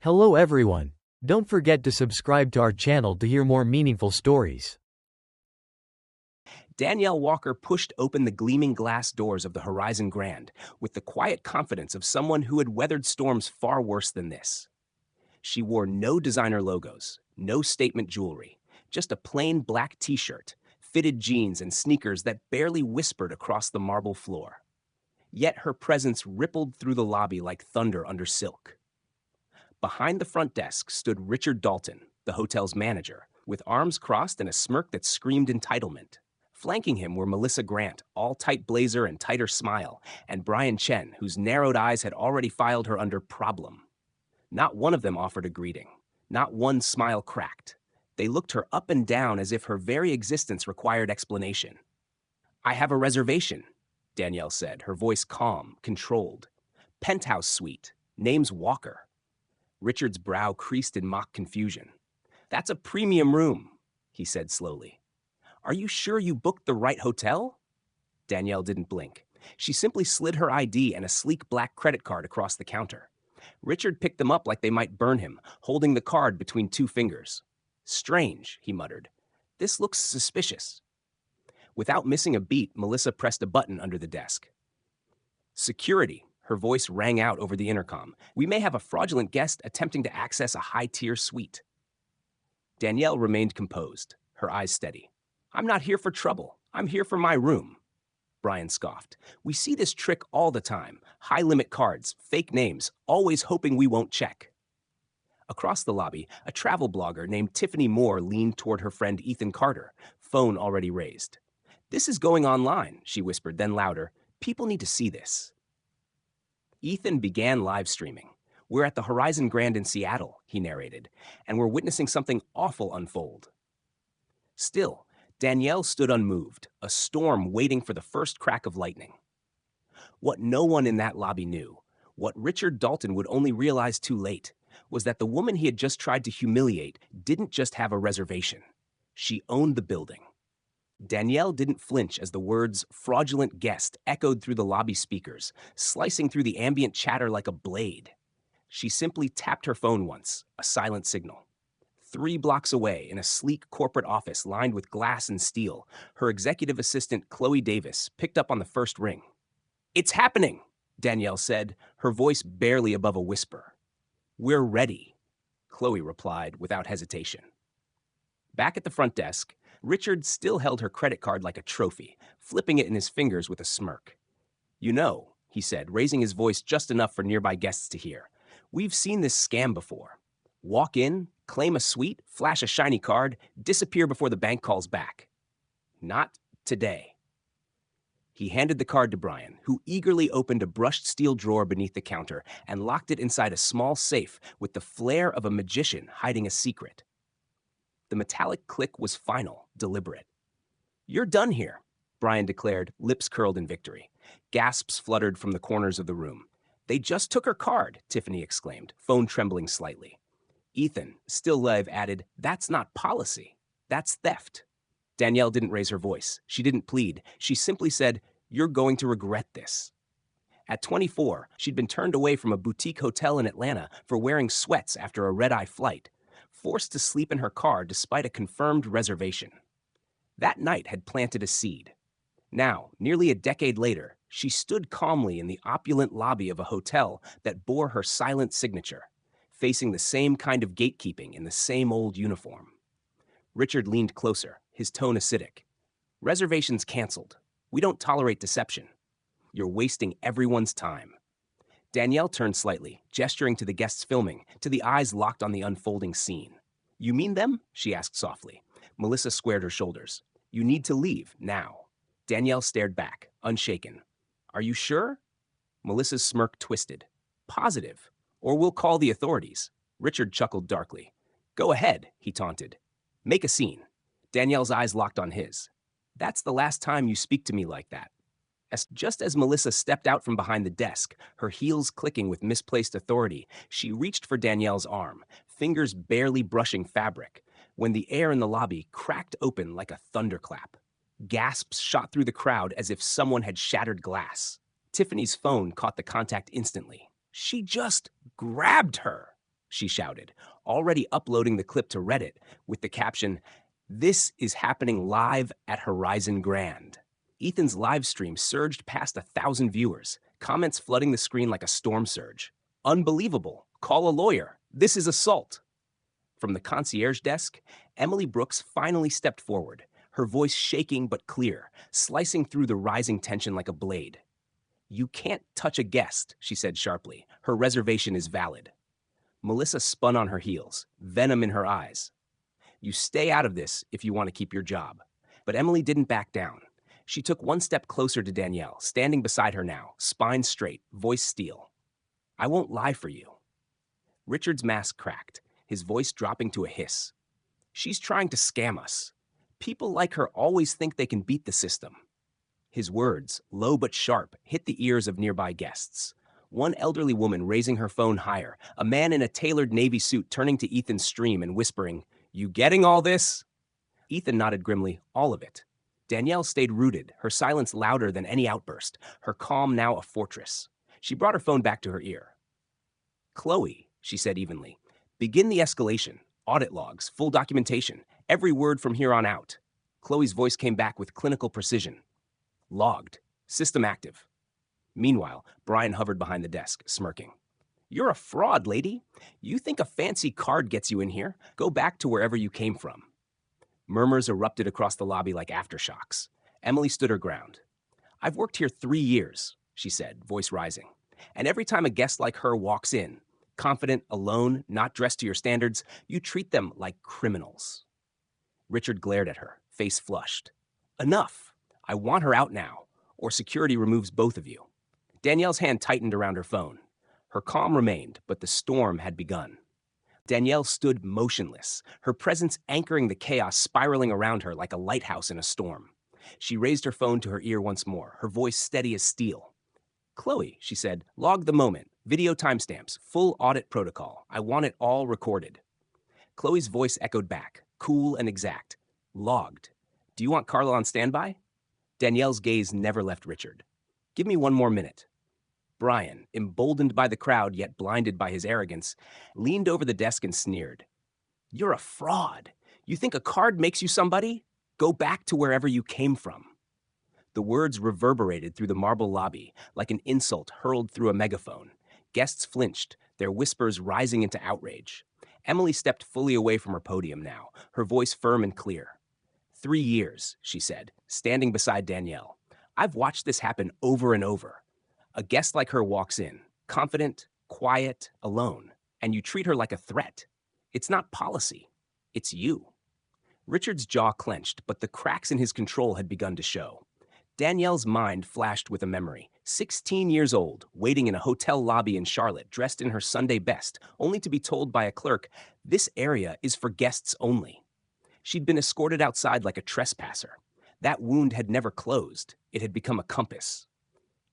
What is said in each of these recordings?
Hello everyone. Don't forget to subscribe to our channel to hear more meaningful stories. Danielle Walker pushed open the gleaming glass doors of the Horizon Grand with the quiet confidence of someone who had weathered storms far worse than this. She wore no designer logos, no statement jewelry, just a plain black t-shirt, fitted jeans, and sneakers that barely whispered across the marble floor. Yet her presence rippled through the lobby like thunder under silk. Behind the front desk stood Richard Dalton, the hotel's manager, with arms crossed and a smirk that screamed entitlement. Flanking him were Melissa Grant, all tight blazer and tighter smile, and Brian Chen, whose narrowed eyes had already filed her under problem. Not one of them offered a greeting. Not one smile cracked. They looked her up and down as if her very existence required explanation. "I have a reservation," Danielle said, her voice calm, controlled. "Penthouse suite. Name's Walker." Richard's brow creased in mock confusion. "That's a premium room," he said slowly. "Are you sure you booked the right hotel?" Danielle didn't blink. She simply slid her ID and a sleek black credit card across the counter. Richard picked them up like they might burn him, holding the card between two fingers. "Strange," he muttered. "This looks suspicious." Without missing a beat, Melissa pressed a button under the desk. "Security," her voice rang out over the intercom. "We may have a fraudulent guest attempting to access a high-tier suite." Danielle remained composed, her eyes steady. "I'm not here for trouble. I'm here for my room." Brian scoffed. "We see this trick all the time. High-limit cards, fake names, always hoping we won't check." Across the lobby, a travel blogger named Tiffany Moore leaned toward her friend Ethan Carter, phone already raised. "This is going online," she whispered, then louder. "People need to see this." Ethan began live streaming. "We're at the Horizon Grand in Seattle," he narrated, "and we're witnessing something awful unfold." Still, Danielle stood unmoved, a storm waiting for the first crack of lightning. What no one in that lobby knew, what Richard Dalton would only realize too late, was that the woman he had just tried to humiliate didn't just have a reservation. She owned the building. Danielle didn't flinch as the words "fraudulent guest" echoed through the lobby speakers, slicing through the ambient chatter like a blade. She simply tapped her phone once, a silent signal. 3 blocks away, in a sleek corporate office lined with glass and steel, her executive assistant, Chloe Davis, picked up on the first ring. "It's happening," Danielle said, her voice barely above a whisper. "We're ready," Chloe replied without hesitation. Back at the front desk, Richard still held her credit card like a trophy, flipping it in his fingers with a smirk. "You know," he said, raising his voice just enough for nearby guests to hear, "we've seen this scam before. Walk in, claim a suite, flash a shiny card, disappear before the bank calls back. Not today." He handed the card to Brian, who eagerly opened a brushed steel drawer beneath the counter and locked it inside a small safe with the flair of a magician hiding a secret. The metallic click was final, deliberate. "You're done here," Brian declared, lips curled in victory. Gasps fluttered from the corners of the room. "They just took her card," Tiffany exclaimed, phone trembling slightly. Ethan, still live, added, "That's not policy. That's theft." Danielle didn't raise her voice. She didn't plead. She simply said, "You're going to regret this." At 24, she'd been turned away from a boutique hotel in Atlanta for wearing sweats after a red-eye flight, forced to sleep in her car despite a confirmed reservation. That night had planted a seed. Now, nearly a decade later, she stood calmly in the opulent lobby of a hotel that bore her silent signature, facing the same kind of gatekeeping in the same old uniform. Richard leaned closer, his tone acidic. "Reservations canceled. We don't tolerate deception. You're wasting everyone's time." Danielle turned slightly, gesturing to the guests filming, to the eyes locked on the unfolding scene. "You mean them?" she asked softly. Melissa squared her shoulders. "You need to leave, now." Danielle stared back, unshaken. "Are you sure?" Melissa's smirk twisted. "Positive. Or we'll call the authorities." Richard chuckled darkly. "Go ahead," he taunted. "Make a scene." Danielle's eyes locked on his. "That's the last time you speak to me like that." Just as Melissa stepped out from behind the desk, her heels clicking with misplaced authority, she reached for Danielle's arm, fingers barely brushing fabric, when the air in the lobby cracked open like a thunderclap. Gasps shot through the crowd as if someone had shattered glass. Tiffany's phone caught the contact instantly. She just grabbed her. she shouted, already uploading the clip to Reddit with the caption, "This is happening live at Horizon Grand." Ethan's live stream surged past 1,000 viewers, comments flooding the screen like a storm surge. "Unbelievable. Call a lawyer. This is assault." From the concierge desk, Emily Brooks finally stepped forward, her voice shaking but clear, slicing through the rising tension like a blade. "You can't touch a guest," she said sharply. "Her reservation is valid." Melissa spun on her heels, venom in her eyes. "You stay out of this if you want to keep your job." But Emily didn't back down. She took one step closer to Danielle, standing beside her now, spine straight, voice steel. "I won't lie for you." Richard's mask cracked, his voice dropping to a hiss. "She's trying to scam us. People like her always think they can beat the system." His words, low but sharp, hit the ears of nearby guests. One elderly woman raising her phone higher, a man in a tailored navy suit turning to Ethan's stream and whispering, "You getting all this?" Ethan nodded grimly, all of it. Danielle stayed rooted, her silence louder than any outburst, her calm now a fortress. She brought her phone back to her ear. "Chloe," she said evenly, "begin the escalation. Audit logs, full documentation, every word from here on out." Chloe's voice came back with clinical precision. "Logged. System active." Meanwhile, Brian hovered behind the desk, smirking. "You're a fraud, lady. You think a fancy card gets you in here? Go back to wherever you came from." Murmurs erupted across the lobby like aftershocks. Emily stood her ground. "I've worked here 3 years," she said, voice rising. "And every time a guest like her walks in, confident, alone, not dressed to your standards, you treat them like criminals." Richard glared at her, face flushed. "Enough. I want her out now, or security removes both of you." Danielle's hand tightened around her phone. Her calm remained, but the storm had begun. Danielle stood motionless, her presence anchoring the chaos spiraling around her like a lighthouse in a storm. She raised her phone to her ear once more, her voice steady as steel. "Chloe," she said, "log the moment, video timestamps, full audit protocol. I want it all recorded." Chloe's voice echoed back, cool and exact. "Logged. Do you want Carla on standby?" Danielle's gaze never left Richard. "Give me 1 more minute." Brian, emboldened by the crowd yet blinded by his arrogance, leaned over the desk and sneered. "You're a fraud. You think a card makes you somebody? Go back to wherever you came from." The words reverberated through the marble lobby like an insult hurled through a megaphone. Guests flinched, their whispers rising into outrage. Emily stepped fully away from her podium now, her voice firm and clear. 3 years, she said, standing beside Danielle. "I've watched this happen over and over. A guest like her walks in, confident, quiet, alone, and you treat her like a threat. It's not policy. It's you." Richard's jaw clenched, but the cracks in his control had begun to show. Danielle's mind flashed with a memory. 16 years old, waiting in a hotel lobby in Charlotte, dressed in her Sunday best, only to be told by a clerk, "This area is for guests only." She'd been escorted outside like a trespasser. That wound had never closed. It had become a compass.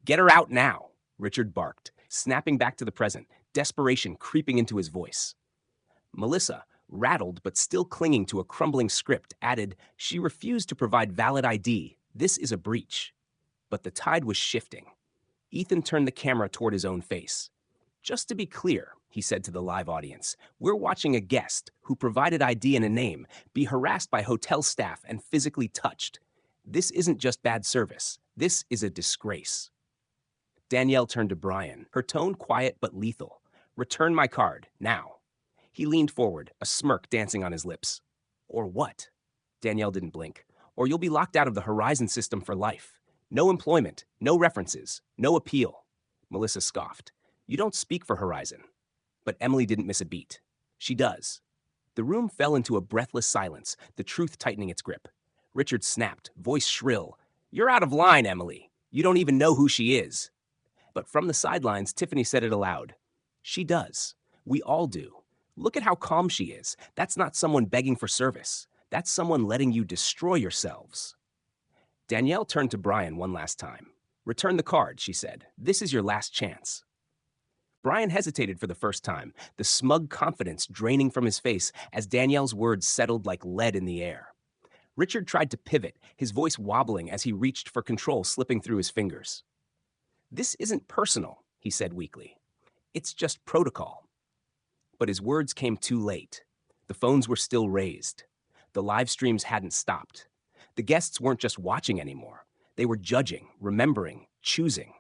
"Get her out now," Richard barked, snapping back to the present, desperation creeping into his voice. Melissa, rattled but still clinging to a crumbling script, added, "She refused to provide valid ID. This is a breach." But the tide was shifting. Ethan turned the camera toward his own face. "Just to be clear," he said to the live audience, "we're watching a guest who provided ID and a name be harassed by hotel staff and physically touched. This isn't just bad service. This is a disgrace." Danielle turned to Brian, her tone quiet but lethal. "Return my card, now." He leaned forward, a smirk dancing on his lips. "Or what?" Danielle didn't blink. "Or you'll be locked out of the Horizon system for life. No employment, no references, no appeal." Melissa scoffed. "You don't speak for Horizon." But Emily didn't miss a beat. "She does." The room fell into a breathless silence, the truth tightening its grip. Richard snapped, voice shrill. "You're out of line, Emily. You don't even know who she is." But from the sidelines, Tiffany said it aloud. "She does. We all do. Look at how calm she is. That's not someone begging for service. That's someone letting you destroy yourselves." Danielle turned to Brian one last time. "Return the card," she said. "This is your last chance." Brian hesitated for the first time, the smug confidence draining from his face as Danielle's words settled like lead in the air. Richard tried to pivot, his voice wobbling as he reached for control slipping through his fingers. "This isn't personal," he said weakly. "It's just protocol." But his words came too late. The phones were still raised. The live streams hadn't stopped. The guests weren't just watching anymore. They were judging, remembering, choosing.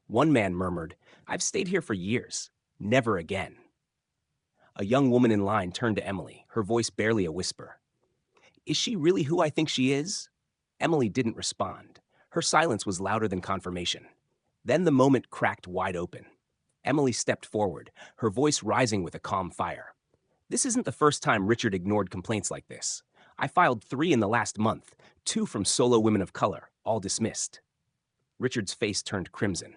One man murmured, "I've stayed here for years. Never again." A young woman in line turned to Emily, her voice barely a whisper. "Is she really who I think she is?" Emily didn't respond. Her silence was louder than confirmation. Then the moment cracked wide open. Emily stepped forward, her voice rising with a calm fire. "This isn't the first time Richard ignored complaints like this. I filed 3 in the last month, 2 from solo women of color, all dismissed." Richard's face turned crimson.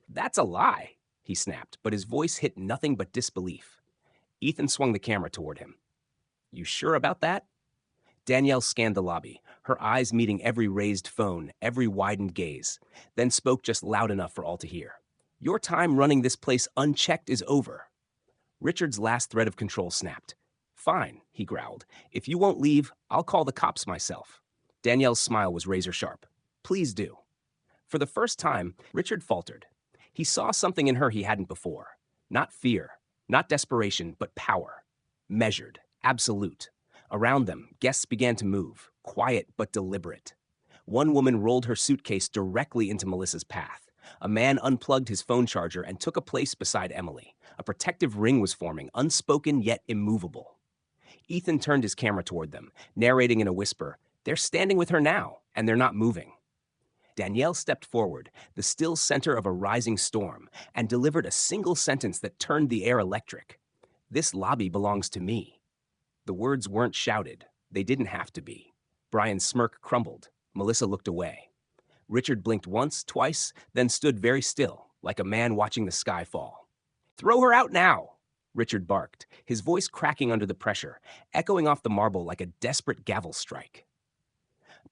"That's a lie," he snapped, but his voice hit nothing but disbelief. Ethan swung the camera toward him. "You sure about that?" Danielle scanned the lobby, her eyes meeting every raised phone, every widened gaze, then spoke just loud enough for all to hear. "Your time running this place unchecked is over." Richard's last thread of control snapped. "Fine," he growled. "If you won't leave, I'll call the cops myself." Danielle's smile was razor sharp. "Please do." For the first time, Richard faltered. He saw something in her he hadn't before. Not fear, not desperation, but power. Measured, absolute. Around them, guests began to move, quiet but deliberate. One woman rolled her suitcase directly into Melissa's path. A man unplugged his phone charger and took a place beside Emily. A protective ring was forming, unspoken yet immovable. Ethan turned his camera toward them, narrating in a whisper, "They're standing with her now, and they're not moving." Danielle stepped forward, the still center of a rising storm, and delivered a single sentence that turned the air electric. "This lobby belongs to me." The words weren't shouted. They didn't have to be. Brian's smirk crumbled. Melissa looked away. Richard blinked once, twice, then stood very still, like a man watching the sky fall. "Throw her out now!" Richard barked, his voice cracking under the pressure, echoing off the marble like a desperate gavel strike.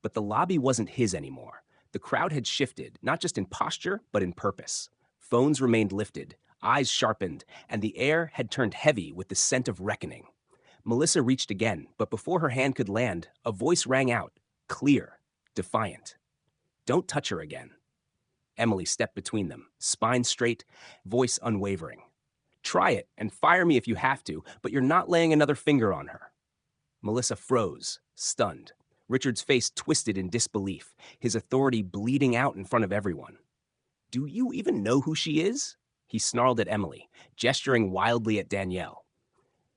But the lobby wasn't his anymore. The crowd had shifted, not just in posture, but in purpose. Phones remained lifted, eyes sharpened, and the air had turned heavy with the scent of reckoning. Melissa reached again, but before her hand could land, a voice rang out, clear, defiant. "Don't touch her again." Emily stepped between them, spine straight, voice unwavering. "Try it, and fire me if you have to, but you're not laying another finger on her." Melissa froze, stunned. Richard's face twisted in disbelief, his authority bleeding out in front of everyone. "Do you even know who she is?" He snarled at Emily, gesturing wildly at Danielle.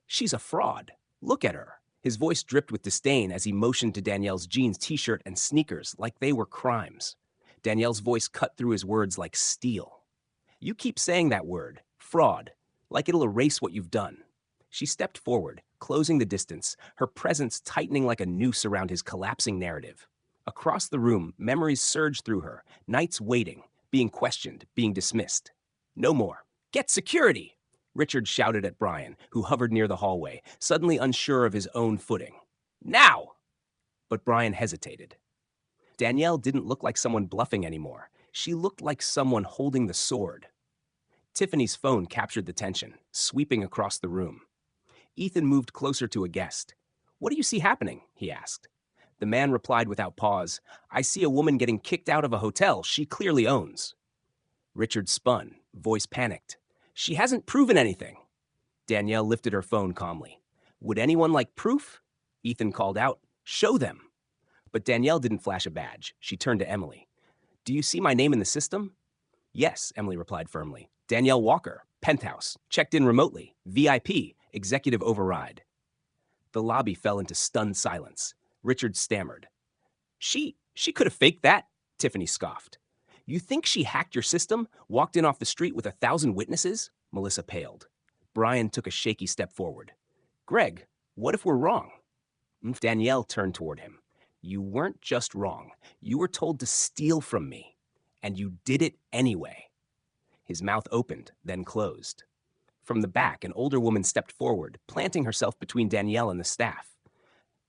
"She's a fraud. Look at her." His voice dripped with disdain as he motioned to Danielle's jeans, t-shirt, and sneakers like they were crimes. Danielle's voice cut through his words like steel. "You keep saying that word, fraud, like it'll erase what you've done." She stepped forward, closing the distance, her presence tightening like a noose around his collapsing narrative. Across the room, memories surged through her, nights waiting, being questioned, being dismissed. "No more. Get security!" Richard shouted at Brian, who hovered near the hallway, suddenly unsure of his own footing. "Now!" But Brian hesitated. Danielle didn't look like someone bluffing anymore. She looked like someone holding the sword. Tiffany's phone captured the tension, sweeping across the room. Ethan moved closer to a guest. "What do you see happening?" he asked. The man replied without pause, "I see a woman getting kicked out of a hotel she clearly owns." Richard spun, voice panicked. "She hasn't proven anything." Danielle lifted her phone calmly. "Would anyone like proof?" Ethan called out. "Show them." But Danielle didn't flash a badge. She turned to Emily. "Do you see my name in the system?" "Yes," Emily replied firmly. "Danielle Walker, Penthouse, checked in remotely, VIP, executive override." The lobby fell into stunned silence. Richard stammered. She could have faked that," Tiffany scoffed. "You think she hacked your system, walked in off the street with 1,000 witnesses?" Melissa paled. Brian took a shaky step forward. "Greg, what if we're wrong?" Danielle turned toward him. "You weren't just wrong. You were told to steal from me. And you did it anyway." His mouth opened, then closed. From the back, an older woman stepped forward, planting herself between Danielle and the staff.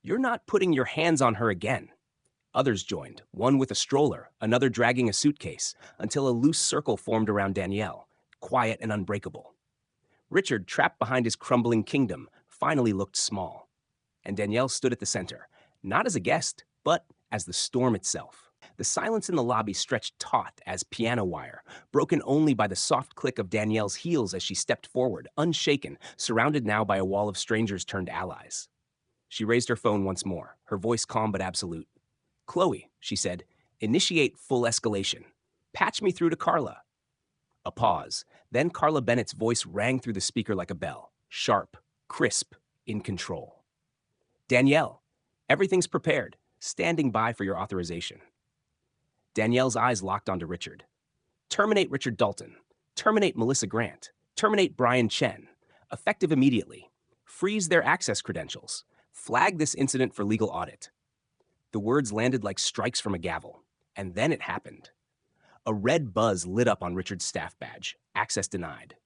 "You're not putting your hands on her again." Others joined, one with a stroller, another dragging a suitcase, until a loose circle formed around Danielle, quiet and unbreakable. Richard, trapped behind his crumbling kingdom, finally looked small. And Danielle stood at the center, not as a guest, but as the storm itself. The silence in the lobby stretched taut as piano wire, broken only by the soft click of Danielle's heels as she stepped forward, unshaken, surrounded now by a wall of strangers turned allies. She raised her phone once more, her voice calm but absolute. "Chloe," she said, "initiate full escalation. Patch me through to Carla." A pause. Then Carla Bennett's voice rang through the speaker like a bell, sharp, crisp, in control. "Danielle, everything's prepared, standing by for your authorization." Danielle's eyes locked onto Richard. "Terminate Richard Dalton. Terminate Melissa Grant. Terminate Brian Chen. Effective immediately. Freeze their access credentials. Flag this incident for legal audit." The words landed like strikes from a gavel. And then it happened. A red buzz lit up on Richard's staff badge. Access denied.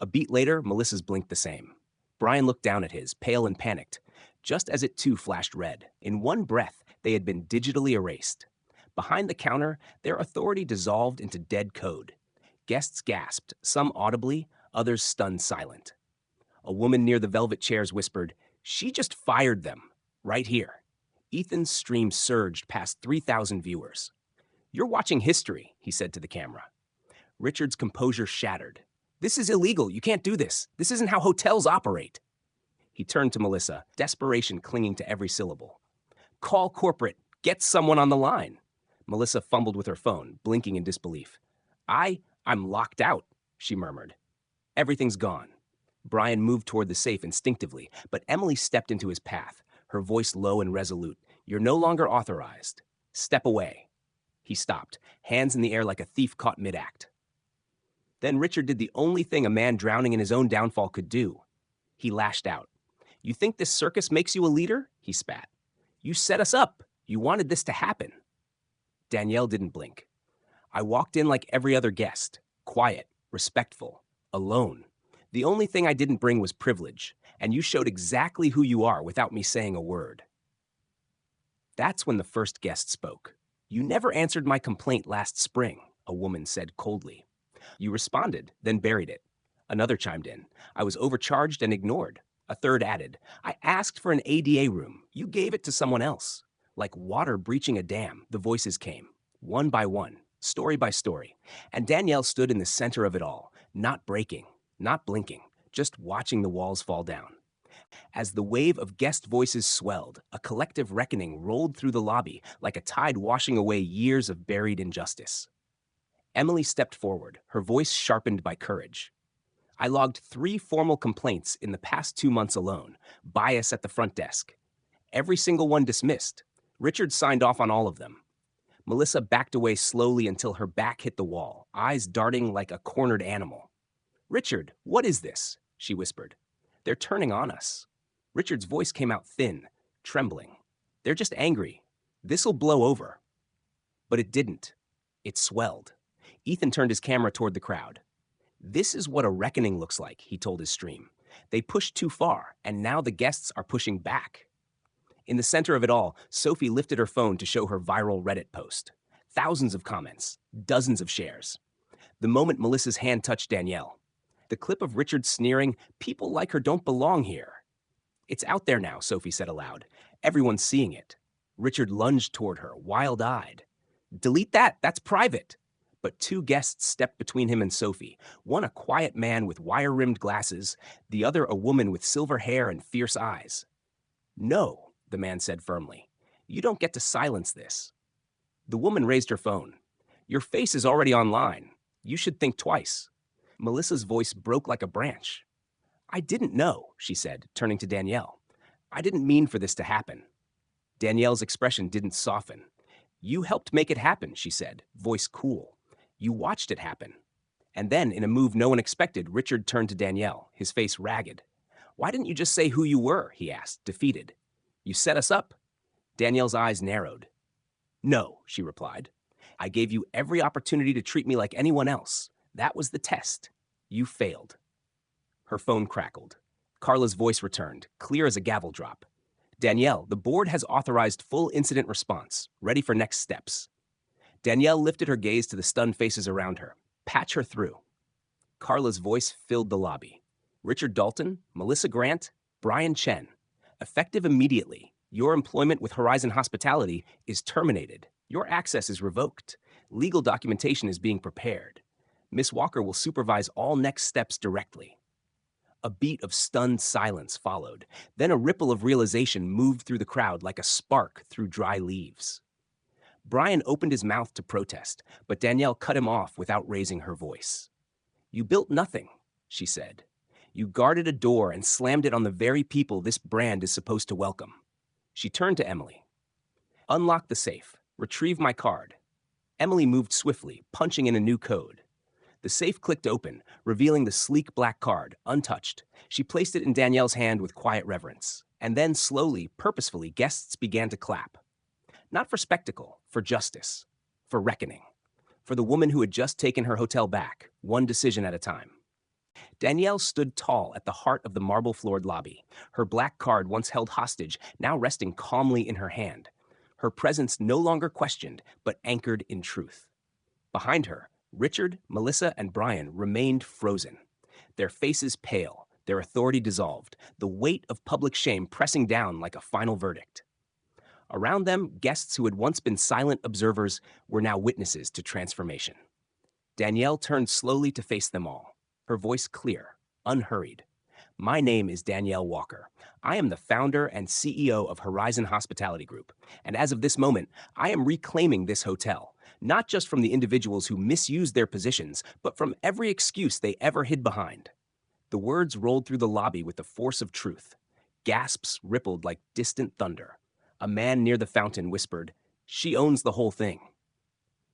A beat later, Melissa's blinked the same. Brian looked down at his, pale and panicked, just as it too flashed red. In one breath, they had been digitally erased. Behind the counter, their authority dissolved into dead code. Guests gasped, some audibly, others stunned silent. A woman near the velvet chairs whispered, "She just fired them. Right here." Ethan's stream surged past 3,000 viewers. "You're watching history," he said to the camera. Richard's composure shattered. "This is illegal. You can't do this. This isn't how hotels operate." He turned to Melissa, desperation clinging to every syllable. "Call corporate. Get someone on the line." Melissa fumbled with her phone, blinking in disbelief. I'm locked out," she murmured. "Everything's gone." Brian moved toward the safe instinctively, but Emily stepped into his path, her voice low and resolute. "You're no longer authorized. Step away." He stopped, hands in the air like a thief caught mid-act. Then Richard did the only thing a man drowning in his own downfall could do. He lashed out. "You think this circus makes you a leader?" he spat. "You set us up. You wanted this to happen." Danielle didn't blink. "I walked in like every other guest, quiet, respectful, alone. The only thing I didn't bring was privilege, and you showed exactly who you are without me saying a word." That's when the first guest spoke. "You never answered my complaint last spring," a woman said coldly. "You responded, then buried it." Another chimed in. "I was overcharged and ignored." A third added, "I asked for an ADA room. You gave it to someone else." Like water breaching a dam, the voices came, one by one, story by story, and Danielle stood in the center of it all, not breaking, not blinking, just watching the walls fall down. As the wave of guest voices swelled, a collective reckoning rolled through the lobby like a tide washing away years of buried injustice. Emily stepped forward, her voice sharpened by courage. "I logged 3 formal complaints in the past 2 months alone, bias at the front desk. Every single one dismissed. Richard signed off on all of them." Melissa backed away slowly until her back hit the wall, eyes darting like a cornered animal. "Richard, what is this?" she whispered. "They're turning on us." Richard's voice came out thin, trembling. "They're just angry. This'll blow over." But it didn't. It swelled. Ethan turned his camera toward the crowd. "This is what a reckoning looks like," he told his stream. "They pushed too far, and now the guests are pushing back." In the center of it all, Sophie lifted her phone to show her viral Reddit post. Thousands of comments, dozens of shares. The moment Melissa's hand touched Danielle. The clip of Richard sneering, "People like her don't belong here." "It's out there now," Sophie said aloud. "Everyone's seeing it." Richard lunged toward her, wild-eyed. "Delete that, that's private." But 2 guests stepped between him and Sophie, one a quiet man with wire-rimmed glasses, the other a woman with silver hair and fierce eyes. "No," the man said firmly. "You don't get to silence this." The woman raised her phone. "Your face is already online. You should think twice." Melissa's voice broke like a branch. "I didn't know," she said, turning to Danielle. "I didn't mean for this to happen." Danielle's expression didn't soften. "You helped make it happen," she said, voice cool. "You watched it happen." And then, in a move no one expected, Richard turned to Danielle, his face ragged. "Why didn't you just say who you were?" he asked, defeated. "You set us up." Danielle's eyes narrowed. "No," she replied. "I gave you every opportunity to treat me like anyone else. That was the test. You failed." Her phone crackled. Carla's voice returned, clear as a gavel drop. "Danielle, the board has authorized full incident response, ready for next steps." Danielle lifted her gaze to the stunned faces around her. "Patch her through." Carla's voice filled the lobby. "Richard Dalton, Melissa Grant, Brian Chen. Effective immediately. Your employment with Horizon Hospitality is terminated. Your access is revoked. Legal documentation is being prepared. Miss Walker will supervise all next steps directly. A beat of stunned silence followed. Then a ripple of realization moved through the crowd like a spark through dry leaves. Brian opened his mouth to protest, but Danielle cut him off without raising her voice. You built nothing, she said. You guarded a door and slammed it on the very people this brand is supposed to welcome. She turned to Emily. Unlock the safe. Retrieve my card. Emily moved swiftly, punching in a new code. The safe clicked open, revealing the sleek black card, untouched. She placed it in Danielle's hand with quiet reverence. And then, slowly, purposefully, guests began to clap. Not for spectacle, for justice, for reckoning, for the woman who had just taken her hotel back, one decision at a time. Danielle stood tall at the heart of the marble-floored lobby, her black card once held hostage, now resting calmly in her hand. Her presence no longer questioned, but anchored in truth. Behind her, Richard, Melissa, and Brian remained frozen, their faces pale, their authority dissolved, the weight of public shame pressing down like a final verdict. Around them, guests who had once been silent observers were now witnesses to transformation. Danielle turned slowly to face them all, her voice clear, unhurried. My name is Danielle Walker. I am the founder and CEO of Horizon Hospitality Group, and as of this moment, I am reclaiming this hotel, not just from the individuals who misused their positions, but from every excuse they ever hid behind. The words rolled through the lobby with the force of truth. Gasps rippled like distant thunder. A man near the fountain whispered, "She owns the whole thing."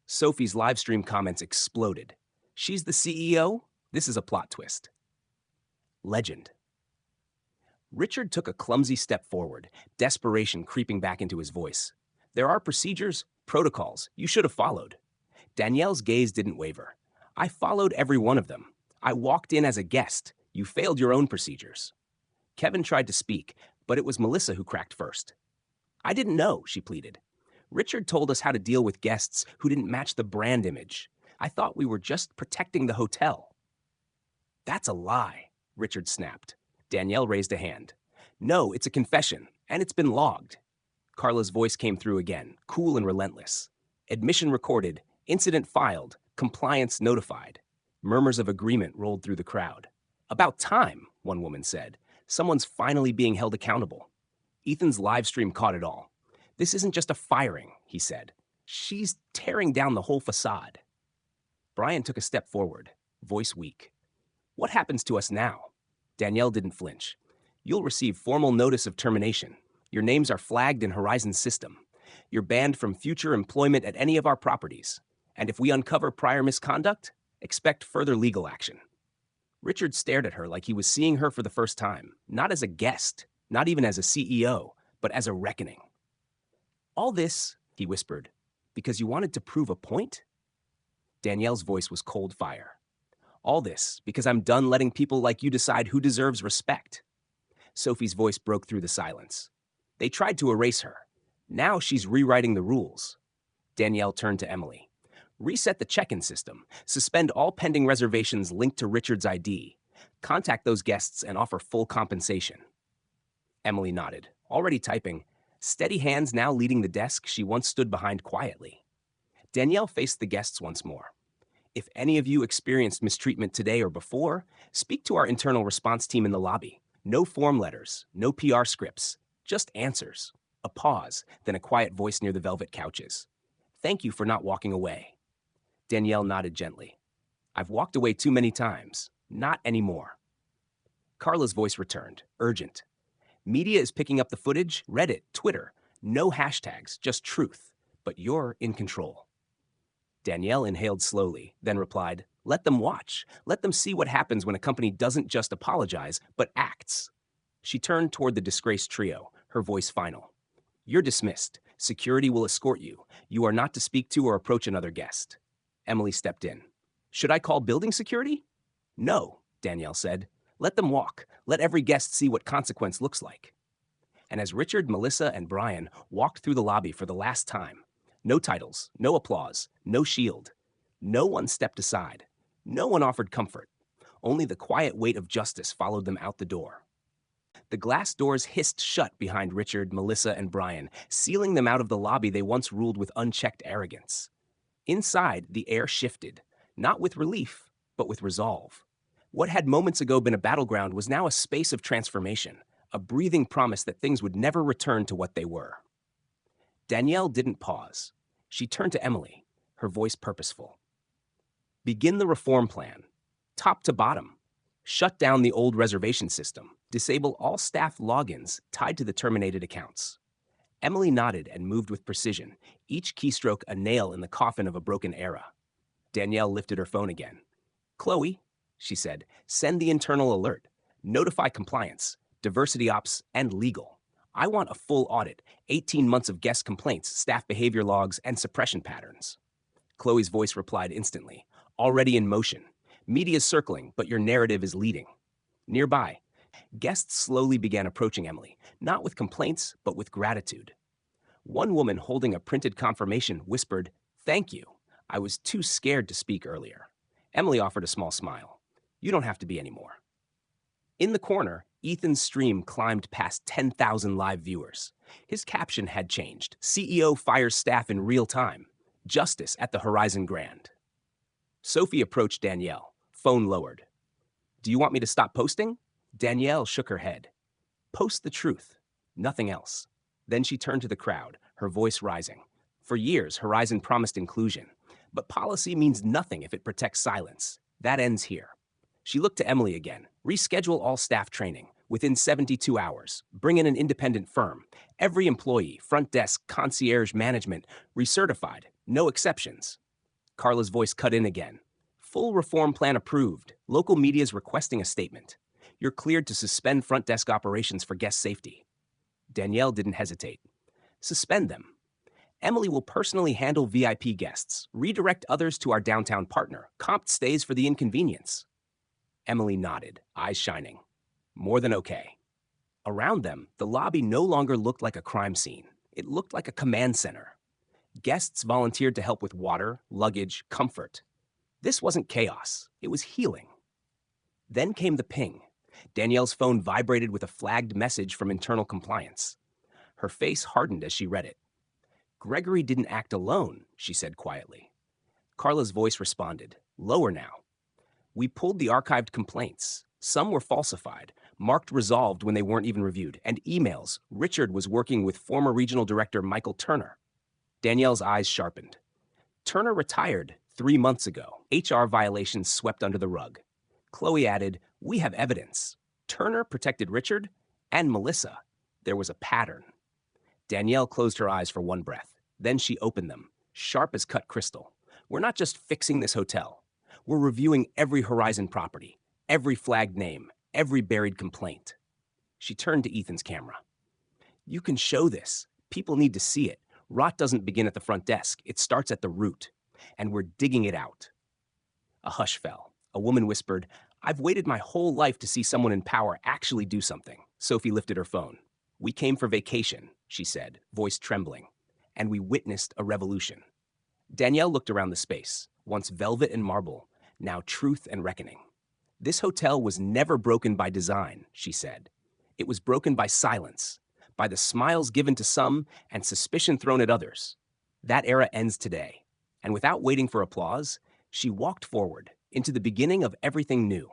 Sophie's livestream comments exploded. She's the CEO? This is a plot twist. Legend. Richard took a clumsy step forward, desperation creeping back into his voice. There are procedures, protocols you should have followed. Danielle's gaze didn't waver. I followed every one of them. I walked in as a guest. You failed your own procedures. Kevin tried to speak, but it was Melissa who cracked first. I didn't know, she pleaded. Richard told us how to deal with guests who didn't match the brand image. I thought we were just protecting the hotel. That's a lie, Richard snapped. Danielle raised a hand. No, it's a confession, and it's been logged. Carla's voice came through again, cool and relentless. Admission recorded, incident filed, compliance notified. Murmurs of agreement rolled through the crowd. About time, one woman said. Someone's finally being held accountable. Ethan's live stream caught it all. This isn't just a firing, he said. She's tearing down the whole facade. Brian took a step forward, voice weak. What happens to us now? Danielle didn't flinch. You'll receive formal notice of termination. Your names are flagged in Horizon's system. You're banned from future employment at any of our properties. And if we uncover prior misconduct, expect further legal action. Richard stared at her like he was seeing her for the first time, not as a guest, not even as a CEO, but as a reckoning. All this, he whispered, because you wanted to prove a point? Danielle's voice was cold fire. All this because I'm done letting people like you decide who deserves respect. Sophie's voice broke through the silence. They tried to erase her. Now she's rewriting the rules. Danielle turned to Emily. Reset the check-in system. Suspend all pending reservations linked to Richard's ID. Contact those guests and offer full compensation. Emily nodded, already typing. Steady hands now leading the desk she once stood behind quietly. Danielle faced the guests once more. If any of you experienced mistreatment today or before, speak to our internal response team in the lobby. No form letters, no PR scripts, just answers. A pause, then a quiet voice near the velvet couches. Thank you for not walking away. Danielle nodded gently. I've walked away too many times. Not anymore. Carla's voice returned, urgent. Media is picking up the footage, Reddit, Twitter. No hashtags, just truth. But you're in control. Danielle inhaled slowly, then replied, Let them watch. Let them see what happens when a company doesn't just apologize, but acts. She turned toward the disgraced trio, her voice final. You're dismissed. Security will escort you. You are not to speak to or approach another guest. Emily stepped in. Should I call building security? No, Danielle said. Let them walk. Let every guest see what consequence looks like. And as Richard, Melissa, and Brian walked through the lobby for the last time, no titles, no applause, no shield. No one stepped aside. No one offered comfort. Only the quiet weight of justice followed them out the door. The glass doors hissed shut behind Richard, Melissa, and Brian, sealing them out of the lobby they once ruled with unchecked arrogance. Inside, the air shifted, not with relief, but with resolve. What had moments ago been a battleground was now a space of transformation, a breathing promise that things would never return to what they were. Danielle didn't pause. She turned to Emily, her voice purposeful. Begin the reform plan, top to bottom. Shut down the old reservation system. Disable all staff logins tied to the terminated accounts. Emily nodded and moved with precision, each keystroke a nail in the coffin of a broken era. Danielle lifted her phone again. Chloe, she said, send the internal alert. Notify compliance, diversity ops, and legal. I want a full audit, 18 months of guest complaints, staff behavior logs, and suppression patterns. Chloe's voice replied instantly, already in motion. Media's circling, but your narrative is leading. Nearby, guests slowly began approaching Emily, not with complaints, but with gratitude. One woman holding a printed confirmation whispered, "Thank you. I was too scared to speak earlier." Emily offered a small smile. "You don't have to be anymore." In the corner, Ethan's stream climbed past 10,000 live viewers. His caption had changed. CEO fires staff in real time. Justice at the Horizon Grand. Sophie approached Danielle, phone lowered. "Do you want me to stop posting?" Danielle shook her head. "Post the truth, nothing else." Then she turned to the crowd, her voice rising. For years, Horizon promised inclusion, but policy means nothing if it protects silence. That ends here. She looked to Emily again. Reschedule all staff training within 72 hours. Bring in an independent firm. Every employee, front desk, concierge management, recertified. No exceptions. Carla's voice cut in again. Full reform plan approved. Local media's requesting a statement. You're cleared to suspend front desk operations for guest safety. Danielle didn't hesitate. Suspend them. Emily will personally handle VIP guests. Redirect others to our downtown partner. Comped stays for the inconvenience. Emily nodded, eyes shining. More than okay. Around them, the lobby no longer looked like a crime scene. It looked like a command center. Guests volunteered to help with water, luggage, comfort. This wasn't chaos. It was healing. Then came the ping. Danielle's phone vibrated with a flagged message from internal compliance. Her face hardened as she read it. Gregory didn't act alone, she said quietly. Carla's voice responded, lower now. We pulled the archived complaints. Some were falsified, marked resolved when they weren't even reviewed, and emails. Richard was working with former regional director Michael Turner. Danielle's eyes sharpened. Turner retired 3 months ago. HR violations swept under the rug. Chloe added, we have evidence. Turner protected Richard and Melissa. There was a pattern. Danielle closed her eyes for one breath. Then she opened them, sharp as cut crystal. We're not just fixing this hotel. We're reviewing every Horizon property, every flagged name, every buried complaint. She turned to Ethan's camera. You can show this. People need to see it. Rot doesn't begin at the front desk. It starts at the root. And we're digging it out. A hush fell. A woman whispered, I've waited my whole life to see someone in power actually do something. Sophie lifted her phone. We came for vacation, she said, voice trembling. And we witnessed a revolution. Danielle looked around the space, once velvet and marble, now truth and reckoning. This hotel was never broken by design, she said. It was broken by silence, by the smiles given to some and suspicion thrown at others. That era ends today. And without waiting for applause, she walked forward into the beginning of everything new.